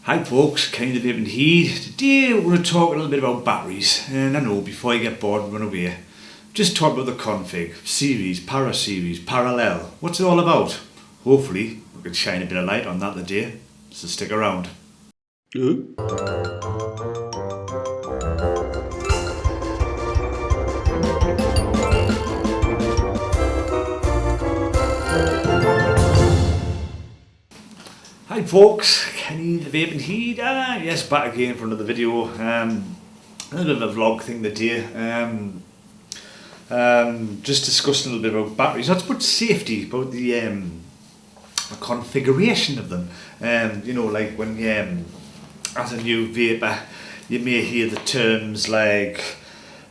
Hi folks, Kenny the Vaping here. Today we're going to talk a little bit about batteries, and I know before you get bored and run away, just talk about the config, series, para series, parallel, what's it all about? Hopefully we can shine a bit of light on that today, so stick around. Hi folks, Kenny the Vaping here. Yes, back again for another video. A little bit of a vlog thing today. Just discussing a little bit about batteries, not so much safety, about the configuration of them. You know, like when as a new vapor, you may hear the terms like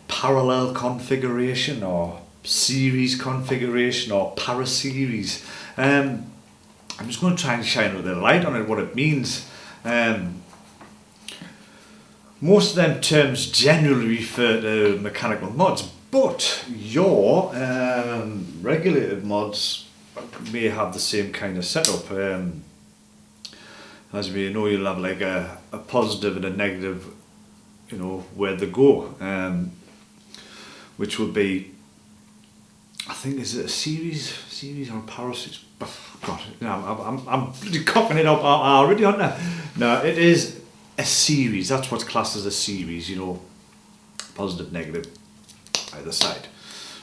parallel configuration or series configuration or para series. I'm just going to try and shine a little light on it, what it means. Most of them terms generally refer to mechanical mods, but your regulated mods may have the same kind of setup. As you may know, you'll have like a positive and a negative, you know, where they go, which would be, I think, is it a series or a para series? God, no, I'm bloody cocking it up already, aren't I? No, it is a series. That's what's classed as a series, you know, positive, negative, either side,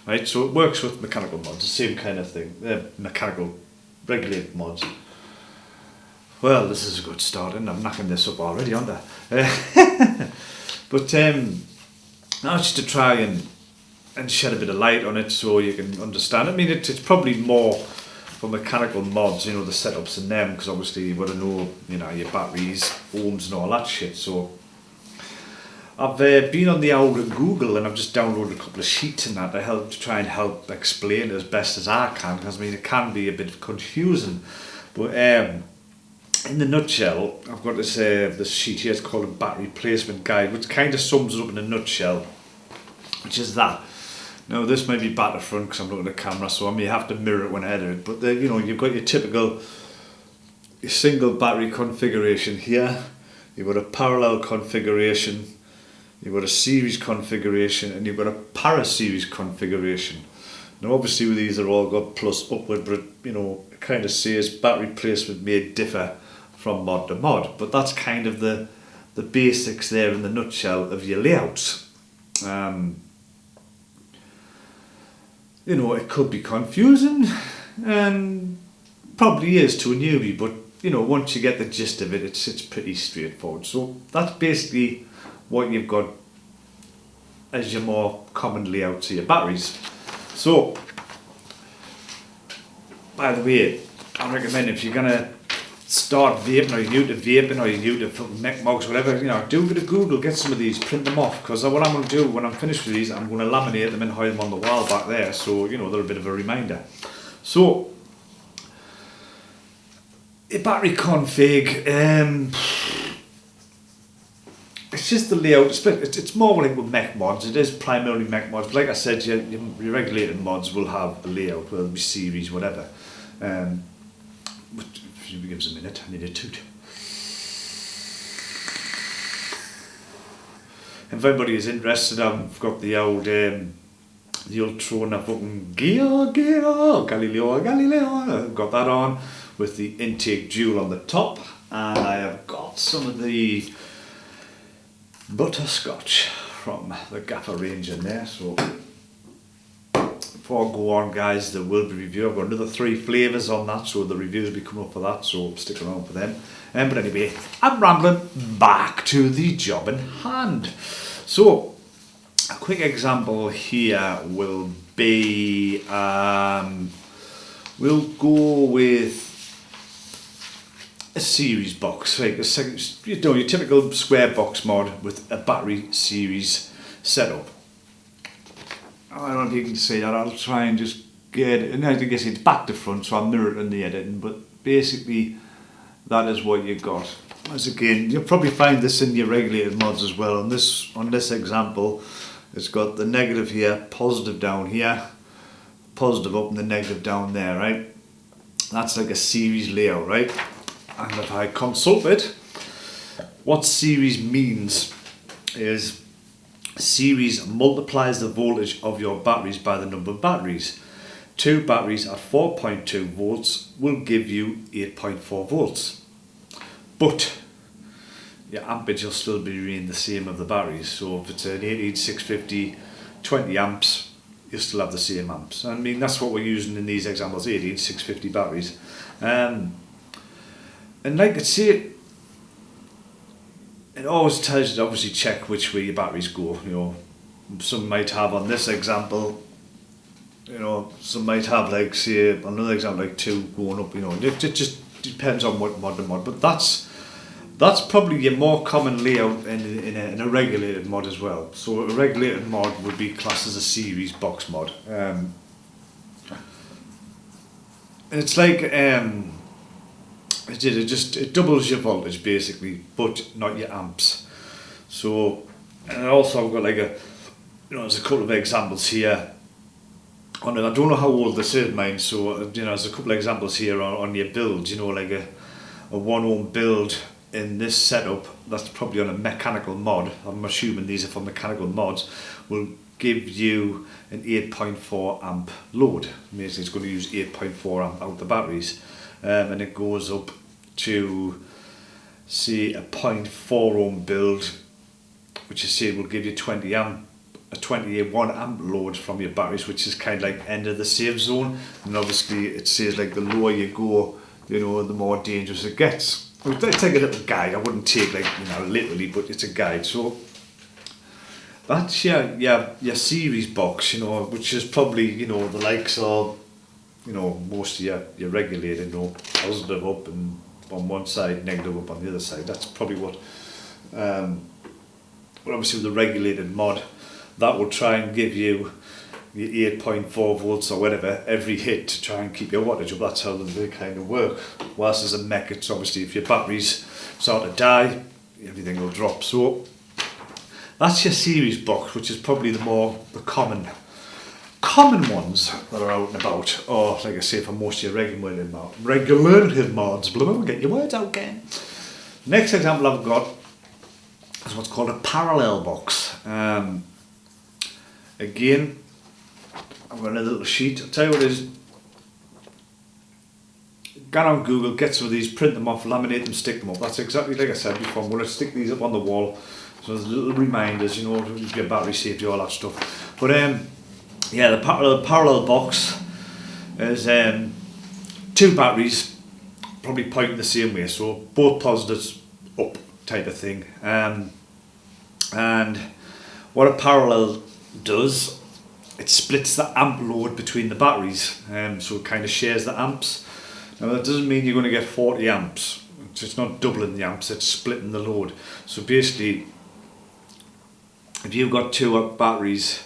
right? So it works with mechanical mods, the same kind of thing. Mechanical regulated mods. Well, this is a good start, and I'm knocking this up already, aren't I? But now just to try and shed a bit of light on it so you can understand. I mean, it's probably more for mechanical mods, you know, the setups in them, because obviously you've got to know, you know, your batteries, ohms and all that shit. So I've been on the old Google and I've just downloaded a couple of sheets and that to try and help explain it as best as I can, because I mean it can be a bit confusing. But in the nutshell, I've got this sheet here. It's called a battery placement guide, which kind of sums it up in a nutshell, which is that. Now this may be back to front because I'm looking at the camera, so I may have to mirror it when I edit it. But you know, you've got your typical single battery configuration here. You've got a parallel configuration. You've got a series configuration, and you've got a para series configuration. Now obviously with these, they're all got plus upward, but you know, it kind of says battery placement may differ from mod to mod. But that's kind of the basics there in the nutshell of your layouts. You know, it could be confusing, and probably is to a newbie, but you know, once you get the gist of it, it's pretty straightforward. So that's basically what you've got as your more common layouts of your batteries. So, by the way, I recommend if you're gonna start vaping, or you're new to vaping, or you're new to Mech mugs, whatever, you know, do a bit of Google, get some of these, print them off, because what I'm going to do when I'm finished with these, I'm going to laminate them and hide them on the wall back there, so you know, they're a bit of a reminder. So a battery config, it's just the layout. It's more like with Mech mods. It is primarily Mech mods, but like I said, your regulated mods will have a layout, whether it be series, whatever. But if you give us a minute, I need a toot. If anybody is interested, I've got the old Ultrona fucking Galileo. I've got that on with the intake jewel on the top, and I have got some of the butterscotch from the Gaffer range in there. So before I go on, guys, there will be review. I've got another 3 flavours on that, so the reviews will be coming up for that, so stick around for them. But anyway, I'm rambling. Back to the job in hand. So a quick example here will be, we'll go with a series box, like you know, your typical square box mod with a battery series setup. I don't know if you can see that. I'll try and just get it, and I guess it's back to front, so I'll mirror it in the editing, but basically that is what you got. As again, you'll probably find this in your regulated mods as well. On this example, it's got the negative here, positive down here, positive up and the negative down there, right? That's like a series layout, right? And if I consult it, what series means is series multiplies the voltage of your batteries by the number of batteries. 2 batteries at 4.2 volts will give you 8.4 volts. But your ampage will still be remain the same of the batteries. So if it's an 18650 20 amps, you still have the same amps. I mean, that's what we're using in these examples, 18650 batteries. And like I say, it always tells you to obviously check which way your batteries go. You know, some might have on this example, you know, some might have like, say, another example like 2 going up, you know, it just depends on what mod to mod, but that's probably your more common layout in a regulated mod as well. So a regulated mod would be classed as a series box mod. And it's like, it doubles your voltage basically, but not your amps. So, and also I've got like there's a couple of examples here. I don't know how old this is, mine, so there's a couple of examples here on your builds, like a 1 ohm build in this setup, that's probably on a mechanical mod. I'm assuming these are for mechanical mods, will give you an 8.4 amp load. Basically it's going to use 8.4 amp out the batteries, and it goes up to, say, a 0.4 ohm build, which is, say, will give you 21 amp load from your batteries, which is kind of like end of the safe zone. And obviously it says like the lower you go, the more dangerous it gets. It's like a little guide. I wouldn't take like literally, but it's a guide. So that's your series box, which is probably the likes of most of your regulated, positive up and on one side, negative up on the other side. That's probably what obviously with the regulated mod, that will try and give you your 8.4 volts or whatever every hit to try and keep your wattage up. That's how they kind of work. Whilst as a mech, it's obviously if your batteries start to die, everything will drop. So that's your series box, which is probably the common ones that are out and about, or like I say, for most of your regulated mods. Get your words out again. Next example I've got is what's called a parallel box. Again, I've got a little sheet. I'll tell you what it is. Go on Google, get some of these, print them off, laminate them, stick them up. That's exactly like I said before. I'm going to stick these up on the wall, so there's little reminders, your battery safety, all that stuff. But the parallel box is 2 batteries, probably pointing the same way, so both positives up type of thing. And what a parallel does, it splits the amp load between the batteries, so it kind of shares the amps. Now that doesn't mean you're going to get 40 amps, it's not doubling the amps, it's splitting the load. So basically, if you've got 2 batteries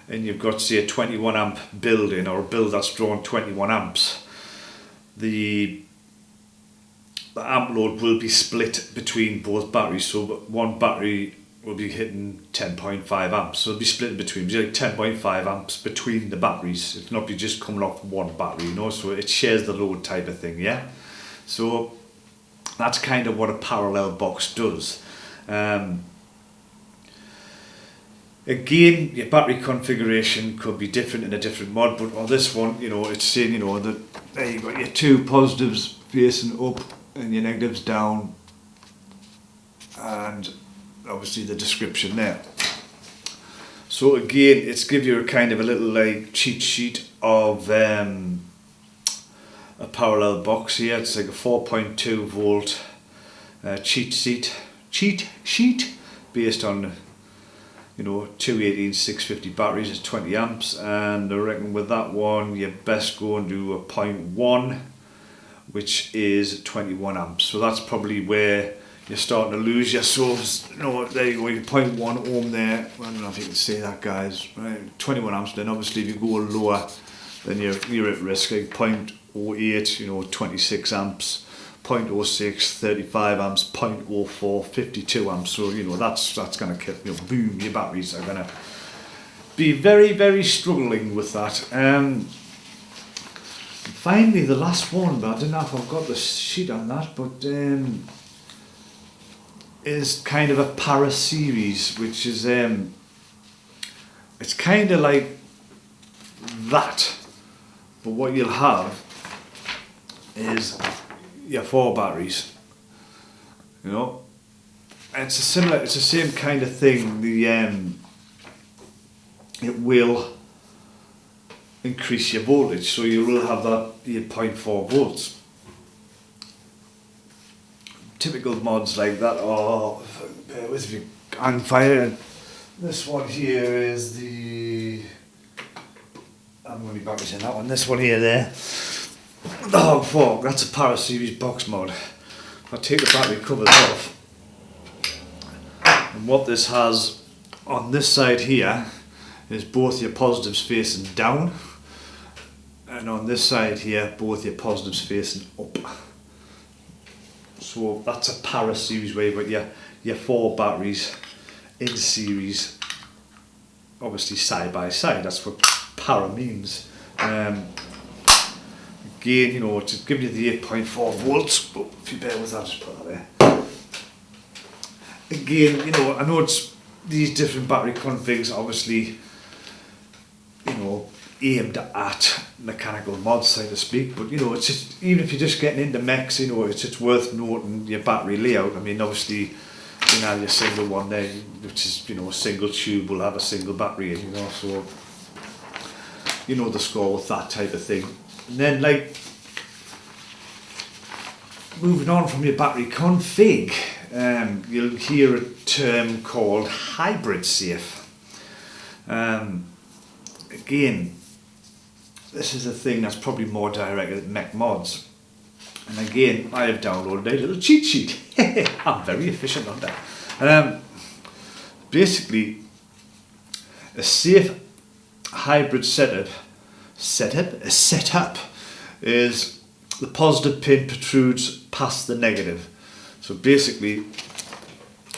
and you've got, say, a 21 amp build in, or a build that's drawn 21 amps, the amp load will be split between both batteries. So one battery will be hitting 10.5 amps, so it'll be split between, like 10.5 amps between the batteries. It'll not be just coming off one battery, so it shares the load type of thing, yeah? So that's kind of what a parallel box does. Again, your battery configuration could be different in a different mod, but on this one, it's saying, that there you got your 2 positives facing up and your negatives down, and obviously the description there. So again, it's give you a kind of a little like cheat sheet of a parallel box here. It's like a 4.2 volt cheat sheet based on 2 18650 batteries is 20 amps, and I reckon with that one you best go and do a 0.1, which is 21 amps. So that's probably where you're starting to lose your source. There you go, your 0.1 ohm there. I don't know if you can see that, guys. Right, 21 amps. Then obviously if you go lower, then you're at risk. Like 0.08, 26 amps. 0.06, 35 amps. 0.04, 52 amps. So that's going to kill. Boom, your batteries are going to be very, very struggling with that. Finally, the last one, but I don't know if I've got the sheet on that, but is kind of a para series, which is it's kind of like that, but what you'll have is your 4 batteries, you know. And it's the same kind of thing. It will increase your voltage, so you will have that 8.4 volts. Typical mods like that are, bear with me, I'm firing. This one here is the, I'm going to be batteries in that one. This one here, there. Oh fuck, that's a Para Series box mod. If I take the battery covers off, and what this has on this side here is both your positives facing down, and on this side here both your positives facing up. So that's a Para series where you've got your 4 batteries in series, obviously side by side. That's what Para means. Again, you know, it's giving you the 8.4 volts, but if you bear with that, I'll just put that there. Again, you know, I know it's these different battery configs, obviously, you know, aimed at mechanical mods, so to speak, but you know, it's just, even if you're just getting into mechs, you know, it's worth noting your battery layout. I mean, obviously, you know, your single one there, which is, you know, a single tube will have a single battery in, you know, so you know the score with that type of thing. And then, like, moving on from your battery config, you'll hear a term called hybrid safe. Again, this is a thing that's probably more directed at mech mods. And again, I have downloaded a little cheat sheet. I'm very efficient on that. Basically, a safe hybrid setup is the positive pin protrudes past the negative. So basically,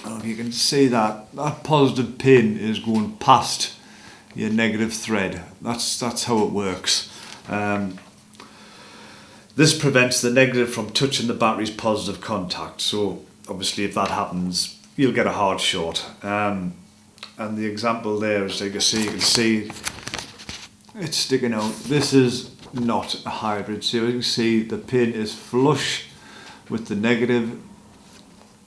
I don't know if you can see that positive pin is going past your negative thread. That's how it works. This prevents the negative from touching the battery's positive contact. So obviously, if that happens, you'll get a hard short. And the example there is, like I say, you can see it's sticking out. This is not a hybrid. So you can see the pin is flush with the negative.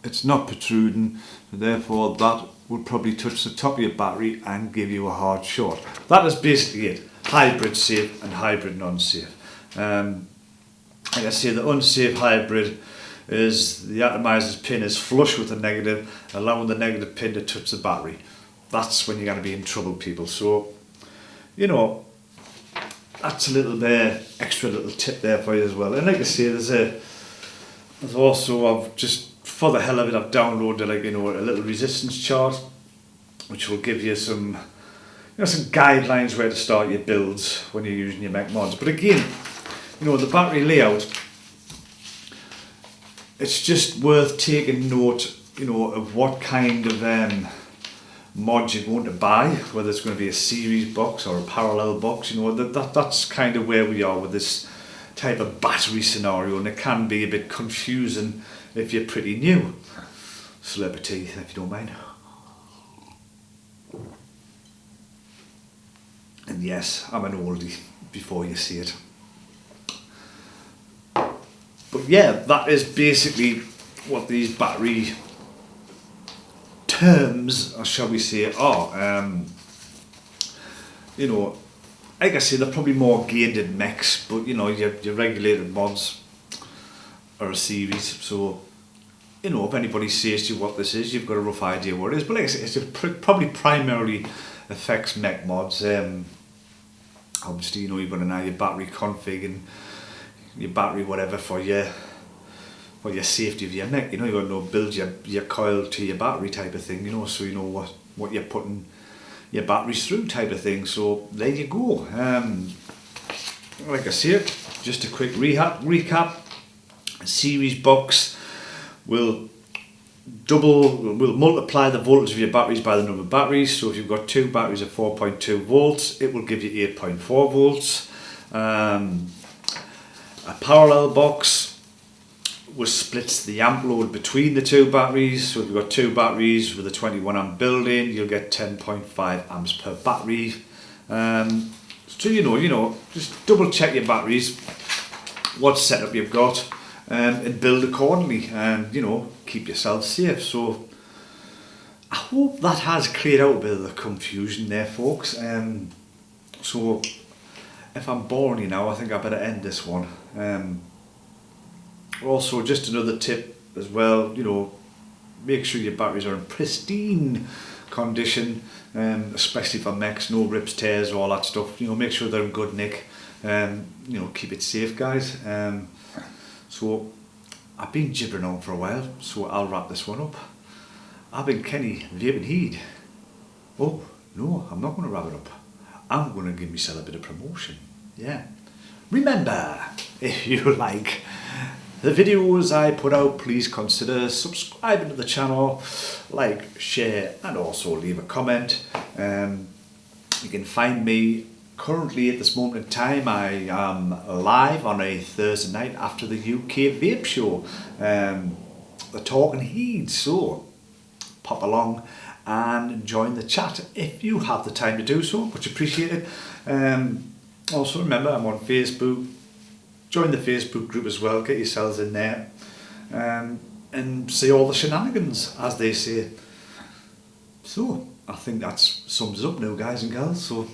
It's not protruding, therefore that would probably touch the top of your battery and give you a hard short. That is basically it. Hybrid safe and hybrid non-safe. Like I say, the unsafe hybrid is the atomizer's pin is flush with the negative, allowing the negative pin to touch the battery. That's when you're going to be in trouble, people. So, you know, that's a little bit extra little tip there for you as well. And like I say, there's also, I've just, for the hell of it, I've downloaded, like, you know, a little resistance chart, which will give you some, you know, some guidelines where to start your builds when you're using your mech mods. But again, you know, the battery layout, it's just worth taking note, you know, of what kind of mod you're going to buy, whether it's going to be a series box or a parallel box. You know, that's kind of where we are with this type of battery scenario, and it can be a bit confusing if you're pretty new. Celebrity, if you don't mind. And yes, I'm an oldie before you see it. But yeah, that is basically what these battery terms, or shall we say, are. You know, like I say, they're probably more gained in mechs, but you know, your regulated mods are a series, so you know, if anybody says to you what this is, you've got a rough idea what it is. But like I say, it probably primarily affects mech mods. Obviously, you know, you've got to know your battery config and your battery whatever for your safety of your mech. You know, you've got to know, build your coil to your battery type of thing, you know, so you know what you're putting your batteries through type of thing. So there you go. Like I said, just a quick recap. A series box will multiply the voltage of your batteries by the number of batteries. So if you've got 2 batteries of 4.2 volts, it will give you 8.4 volts. A parallel box was splits the amp load between the two batteries. So if you've got two batteries with a 21 amp build-in, you'll get 10.5 amps per battery. So you know, just double check your batteries, what setup you've got, and build accordingly, and you know, keep yourself safe. So I hope that has cleared out a bit of the confusion there, folks. So if I'm boring you now, I think I better end this one. Also, just another tip as well, you know, make sure your batteries are in pristine condition, especially for mechs, no rips, tears, all that stuff. You know, make sure they're in good nick. You know, keep it safe, guys. So I've been gibbering on for a while, so I'll wrap this one up. I've been Kenny, Vaping Heed. Oh no, I'm not going to wrap it up. I'm going to give myself a bit of promotion. Yeah. Remember, if you like the videos I put out, please consider subscribing to the channel, like, share, and also leave a comment. You can find me currently at this moment in time. I am live on a Thursday night after the UK Vape Show, the Talking Heed. So pop along and join the chat if you have the time to do so. Much appreciated. Also remember, I'm on Facebook. Join the Facebook group as well, get yourselves in there, and see all the shenanigans, as they say. So, I think that sums it up now, guys and girls. So,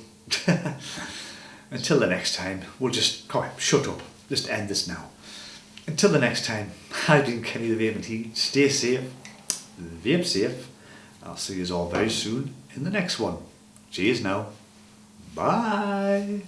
until the next time, we'll just, shut up, just end this now. Until the next time, I've been Kenny the Vaping Heed. Stay safe, vape safe. I'll see you all very soon in the next one. Cheers now. Bye.